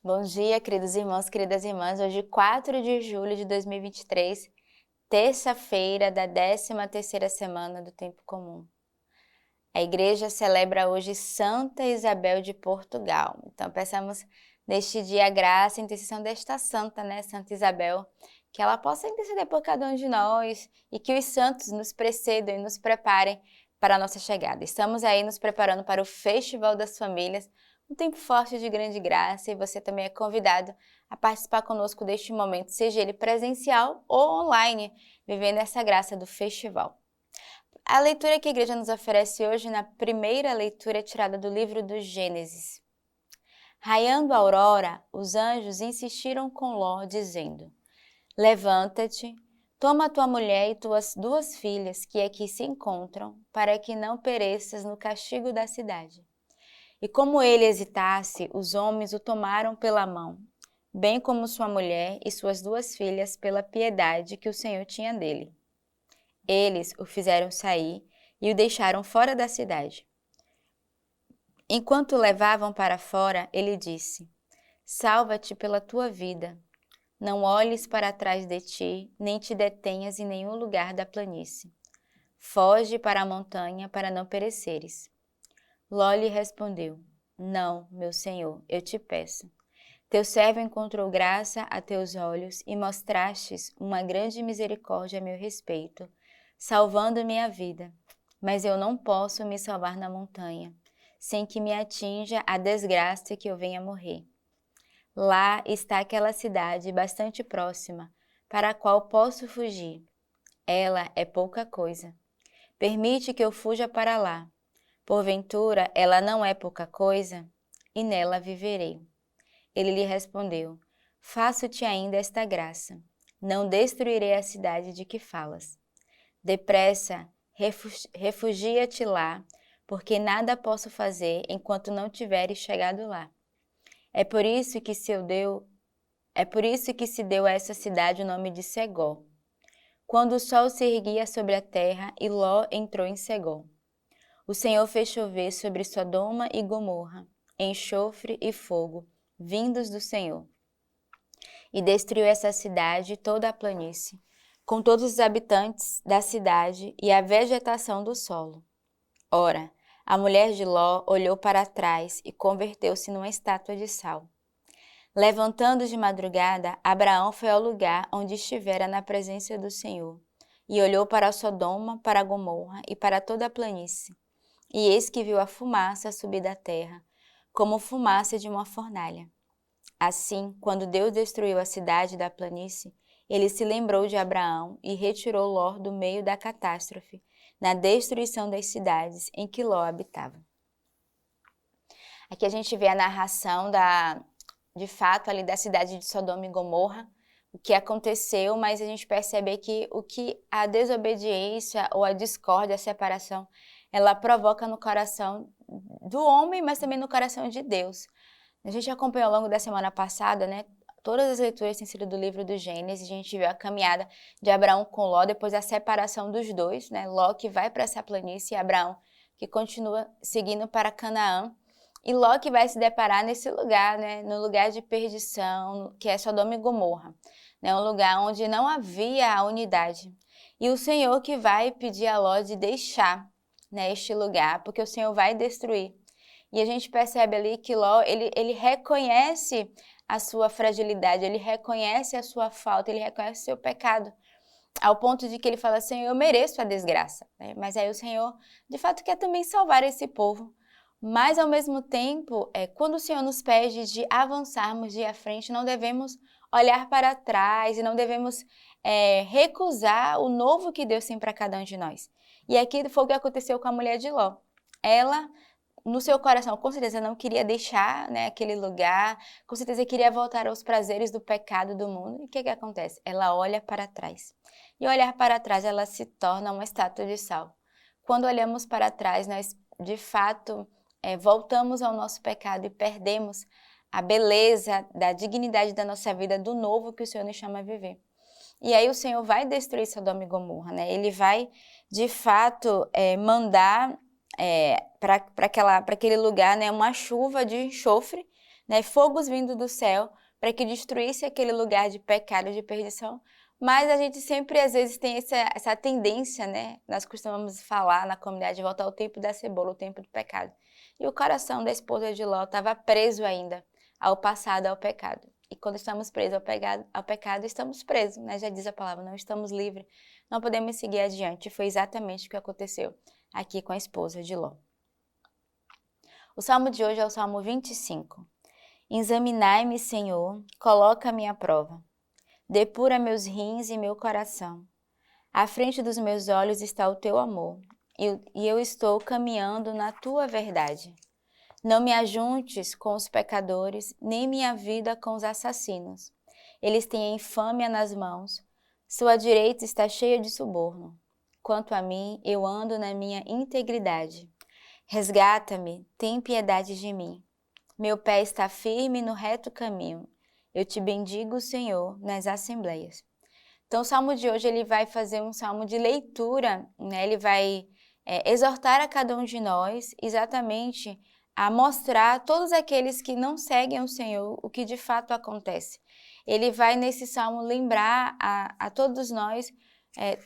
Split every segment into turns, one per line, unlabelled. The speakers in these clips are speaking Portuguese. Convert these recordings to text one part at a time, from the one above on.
Bom dia, queridos irmãos, queridas irmãs. Hoje, 4 de julho de 2023, terça-feira da 13ª semana do Tempo Comum. A igreja celebra hoje Santa Isabel de Portugal. Então, peçamos neste dia a graça e a intercessão desta santa, Santa Isabel, que ela possa interceder por cada um de nós e que os santos nos precedam e nos preparem para a nossa chegada. Estamos aí nos preparando para o Festival das Famílias, um tempo forte de grande graça, e você também é convidado a participar conosco deste momento, seja ele presencial ou online, vivendo essa graça do festival. A leitura que a igreja nos oferece hoje, na primeira leitura, é tirada do livro do Gênesis. Raiando a aurora, os anjos insistiram com Ló, dizendo: Levanta-te, toma tua mulher e tuas 2 filhas que aqui se encontram, para que não pereças no castigo da cidade. E como ele hesitasse, os homens o tomaram pela mão, bem como sua mulher e suas 2 filhas, pela piedade que o Senhor tinha dele. Eles o fizeram sair e o deixaram fora da cidade. Enquanto o levavam para fora, ele disse: Salva-te pela tua vida. Não olhes para trás de ti, nem te detenhas em nenhum lugar da planície. Foge para a montanha para não pereceres. Ló lhe respondeu: Não, meu senhor, eu te peço. Teu servo encontrou graça a teus olhos e mostrastes uma grande misericórdia a meu respeito, salvando minha vida. Mas eu não posso me salvar na montanha, sem que me atinja a desgraça que eu venha morrer. Lá está aquela cidade bastante próxima, para a qual posso fugir. Ela é pouca coisa. Permite que eu fuja para lá. Porventura, ela não é pouca coisa, e nela viverei. Ele lhe respondeu: Faço-te ainda esta graça. Não destruirei a cidade de que falas. Depressa, refugia-te lá, porque nada posso fazer enquanto não tiveres chegado lá. É por isso que se deu a essa cidade o nome de Segó. Quando o sol se erguia sobre a terra e Ló entrou em Segó, o Senhor fez chover sobre Sodoma e Gomorra, enxofre e fogo, vindos do Senhor, e destruiu essa cidade e toda a planície, com todos os habitantes da cidade e a vegetação do solo. Ora, a mulher de Ló olhou para trás e converteu-se numa estátua de sal. Levantando de madrugada, Abraão foi ao lugar onde estivera na presença do Senhor, e olhou para Sodoma, para Gomorra e para toda a planície. E eis que viu a fumaça subir da terra, como fumaça de uma fornalha. Assim, quando Deus destruiu a cidade da planície, ele se lembrou de Abraão e retirou Ló do meio da catástrofe, na destruição das cidades em que Ló habitava. Aqui a gente vê a narração de fato ali da cidade de Sodoma e Gomorra, o que aconteceu, mas a gente percebe que a desobediência ou a discórdia, a separação, ela provoca no coração do homem, mas também no coração de Deus. A gente acompanhou ao longo da semana passada, todas as leituras têm sido do livro do Gênesis. A gente viu a caminhada de Abraão com Ló, depois a separação dos dois, Ló que vai para essa planície e Abraão que continua seguindo para Canaã. E Ló que vai se deparar nesse lugar, no lugar de perdição, que é Sodoma e Gomorra, um lugar onde não havia a unidade. E o Senhor que vai pedir a Ló de deixar este lugar, porque o Senhor vai destruir. E a gente percebe ali que Ló, ele reconhece a sua fragilidade, ele reconhece a sua falta, ele reconhece o seu pecado, ao ponto de que ele fala: Senhor, eu mereço a desgraça. Mas aí o Senhor, de fato, quer também salvar esse povo. Mas, ao mesmo tempo, quando o Senhor nos pede de avançarmos, de ir à frente, não devemos olhar para trás e não devemos recusar o novo que Deus tem para cada um de nós. E aqui foi o que aconteceu com a mulher de Ló. Ela, no seu coração, com certeza não queria deixar aquele lugar, com certeza queria voltar aos prazeres do pecado do mundo. E o que acontece? Ela olha para trás. E olhar para trás, ela se torna uma estátua de sal. Quando olhamos para trás, nós, de fato, voltamos ao nosso pecado e perdemos a beleza da dignidade da nossa vida, do novo que o Senhor nos chama a viver. E aí o Senhor vai destruir Sodoma e Gomorra, Ele vai, de fato, mandar para aquele lugar uma chuva de enxofre, né, fogos vindo do céu para que destruísse aquele lugar de pecado, de perdição. Mas a gente sempre, às vezes, tem essa tendência, né? Nós costumamos falar na comunidade, voltar ao tempo da cebola, o tempo do pecado. E o coração da esposa de Ló estava preso ainda ao passado, ao pecado. E quando estamos presos ao pecado, estamos presos, né? Já diz a palavra, não estamos livres, não podemos seguir adiante. Foi exatamente o que aconteceu aqui com a esposa de Ló. O salmo de hoje é o Salmo 25. Examinai-me, Senhor, coloca-me à prova. Depura meus rins e meu coração. À frente dos meus olhos está o teu amor, e eu estou caminhando na tua verdade. Não me ajuntes com os pecadores, nem minha vida com os assassinos. Eles têm a infâmia nas mãos, sua direita está cheia de suborno. Quanto a mim, eu ando na minha integridade. Resgata-me, tem piedade de mim. Meu pé está firme no reto caminho. Eu te bendigo, Senhor, nas assembleias. Então, o salmo de hoje ele vai fazer um salmo de leitura, né? Ele vai exortar a cada um de nós exatamente a mostrar a todos aqueles que não seguem o Senhor o que de fato acontece. Ele vai nesse salmo lembrar a todos nós,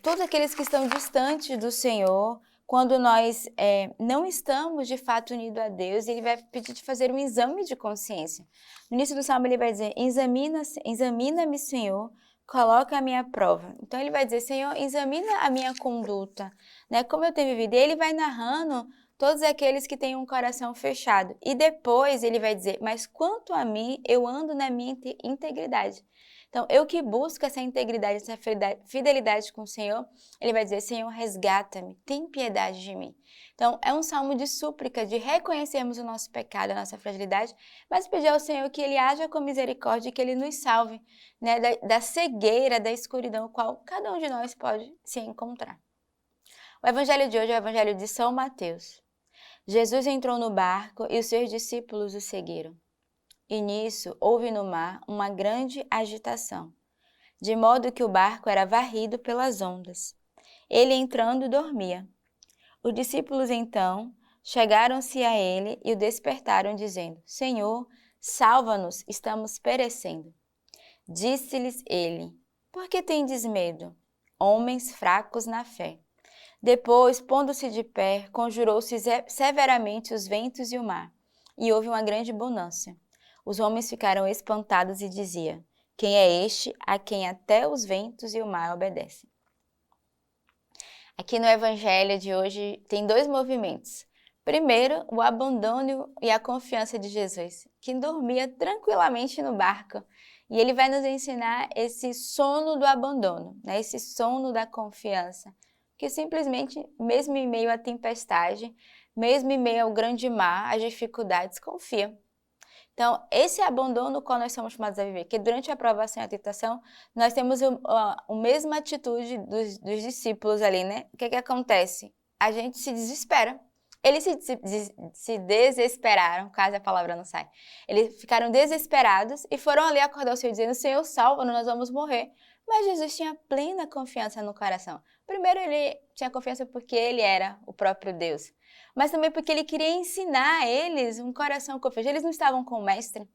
todos aqueles que estão distantes do Senhor, quando nós não estamos de fato unidos a Deus, ele vai pedir de fazer um exame de consciência. No início do salmo ele vai dizer, examina-me, Senhor, coloca a minha prova. Então ele vai dizer, Senhor, examina a minha conduta, né? Como eu tenho vivido. E ele vai narrando todos aqueles que têm um coração fechado. E depois ele vai dizer, mas quanto a mim, eu ando na minha integridade. Então, eu que busco essa integridade, essa fidelidade com o Senhor, ele vai dizer, Senhor, resgata-me, tem piedade de mim. Então, é um salmo de súplica, de reconhecermos o nosso pecado, a nossa fragilidade, mas pedir ao Senhor que Ele haja com misericórdia e que Ele nos salve, né, da cegueira, da escuridão, qual cada um de nós pode se encontrar. O evangelho de hoje é o evangelho de São Mateus. Jesus entrou no barco e os seus discípulos o seguiram. E nisso houve no mar uma grande agitação, de modo que o barco era varrido pelas ondas. Ele entrando dormia. Os discípulos então chegaram-se a ele e o despertaram, dizendo, Senhor, salva-nos, estamos perecendo. Disse-lhes ele, por que tendes medo, homens fracos na fé? Depois, pondo-se de pé, conjurou-se severamente os ventos e o mar, e houve uma grande bonança. Os homens ficaram espantados e diziam, quem é este a quem até os ventos e o mar obedecem? Aqui no evangelho de hoje tem dois movimentos. Primeiro, o abandono e a confiança de Jesus, que dormia tranquilamente no barco. E ele vai nos ensinar esse sono do abandono, né? Esse sono da confiança, que simplesmente, mesmo em meio à tempestade, mesmo em meio ao grande mar, às dificuldades, confia. Então, esse abandono qual nós somos chamados a viver, que durante a provação e a tentação, nós temos a mesma atitude dos discípulos ali, né? O que acontece? A gente se desespera. Eles se desesperaram, caso a palavra não sai. Eles ficaram desesperados e foram ali acordar o Senhor dizendo, Senhor, salva-nos, nós vamos morrer. Mas Jesus tinha plena confiança no coração. Primeiro, ele tinha confiança porque ele era o próprio Deus. Mas também porque ele queria ensinar a eles um coração confiante. Eles não estavam com o mestre.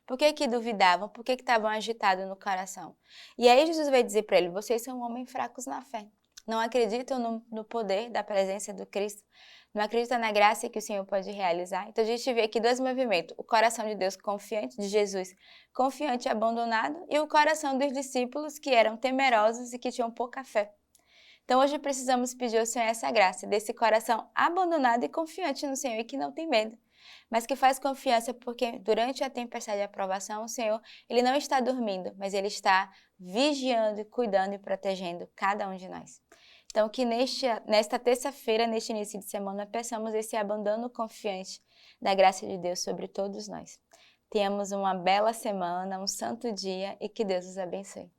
Por que duvidavam? Por que estavam agitados no coração? E aí Jesus vai dizer para ele, vocês são homens fracos na fé. Não acreditam no poder da presença do Cristo. Não acreditam na graça que o Senhor pode realizar. Então a gente vê aqui dois movimentos. O coração de Deus confiante, de Jesus confiante e abandonado. E o coração dos discípulos que eram temerosos e que tinham pouca fé. Então hoje precisamos pedir ao Senhor essa graça, desse coração abandonado e confiante no Senhor e que não tem medo, mas que faz confiança porque durante a tempestade de aprovação o Senhor, Ele não está dormindo, mas Ele está vigiando, cuidando e protegendo cada um de nós. Então que nesta terça-feira, neste início de semana, peçamos esse abandono confiante da graça de Deus sobre todos nós. Tenhamos uma bela semana, um santo dia e que Deus os abençoe.